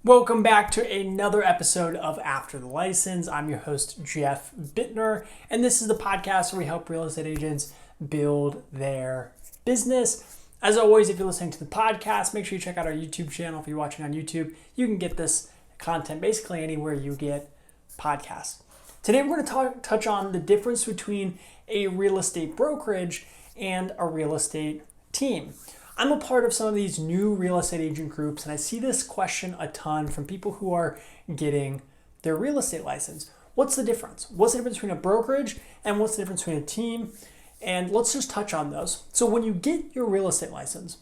Welcome back to another episode of After the License. I'm your host, Jeff Buettner, and this is the podcast where we help real estate agents build their business. As always, if you're listening to the podcast, make sure you check out our YouTube channel. If you're watching on YouTube, you can get this content basically anywhere you get podcasts. Today, we're going to touch on the difference between a real estate brokerage and a real estate team. I'm a part of some of these new real estate agent groups, and I see this question a ton from people who are getting their real estate license. What's the difference? What's the difference between a brokerage and what's the difference between a team? And let's just touch on those. So when you get your real estate license,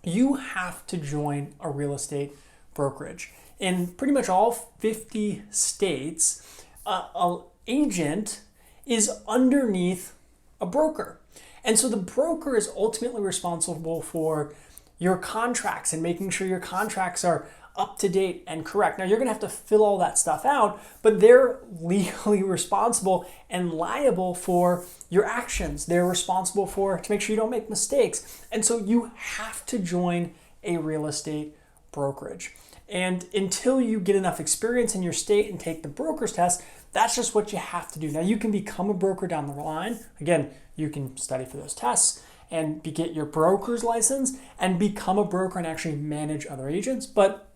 you have to join a real estate brokerage. In pretty much all 50 states, an agent is underneath a broker. And so the broker is ultimately responsible for your contracts and making sure your contracts are up to date and correct. Now, you're going to have to fill all that stuff out, but they're legally responsible and liable for your actions. They're responsible to make sure you don't make mistakes. And so you have to join a real estate brokerage. And until you get enough experience in your state and take the broker's test, that's just what you have to do. Now, you can become a broker down the line. Again, you can study for those tests and get your broker's license and become a broker and actually manage other agents. But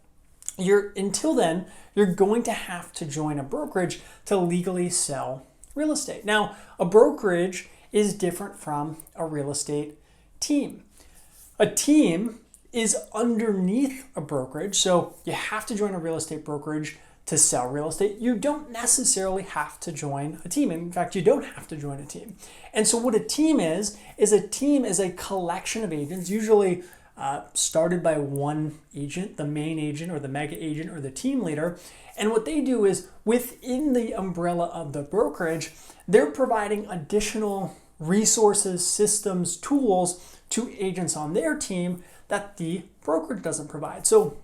until then, you're going to have to join a brokerage to legally sell real estate. Now, a brokerage is different from a real estate team. A team is underneath a brokerage, so you have to join a real estate brokerage to sell real estate. You don't necessarily have to join a team. In fact, you don't have to join a team. And so what a team is a collection of agents, usually started by one agent, the main agent or the mega agent or the team leader. And what they do is within the umbrella of the brokerage, they're providing additional resources, systems, tools to agents on their team that the brokerage doesn't provide. So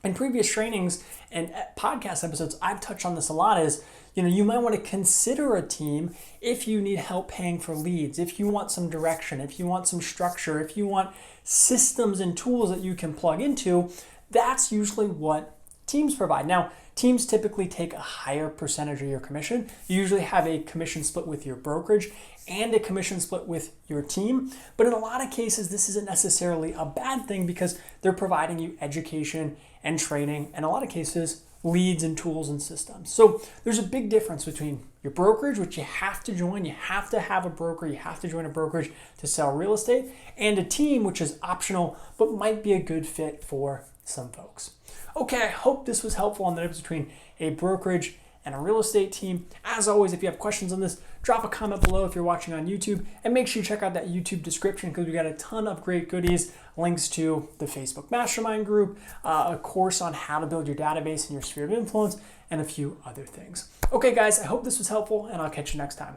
in previous trainings and podcast episodes, I've touched on this a lot is, you might want to consider a team if you need help paying for leads, if you want some direction, if you want some structure, if you want systems and tools that you can plug into. That's usually what teams provide. Now, teams typically take a higher percentage of your commission. You usually have a commission split with your brokerage and a commission split with your team. But in a lot of cases, this isn't necessarily a bad thing because they're providing you education and training, and in a lot of cases, leads and tools and systems. So there's a big difference between your brokerage, which you have to join. You have to have a broker. You have to join a brokerage to sell real estate, and a team, which is optional, but might be a good fit for some folks. Okay, I hope this was helpful on the difference between a brokerage and a real estate team. As always, if you have questions on this, drop a comment below if you're watching on YouTube, and make sure you check out that YouTube description because we got a ton of great goodies, links to the Facebook Mastermind group, a course on how to build your database and your sphere of influence, and a few other things. Okay, guys, I hope this was helpful, and I'll catch you next time.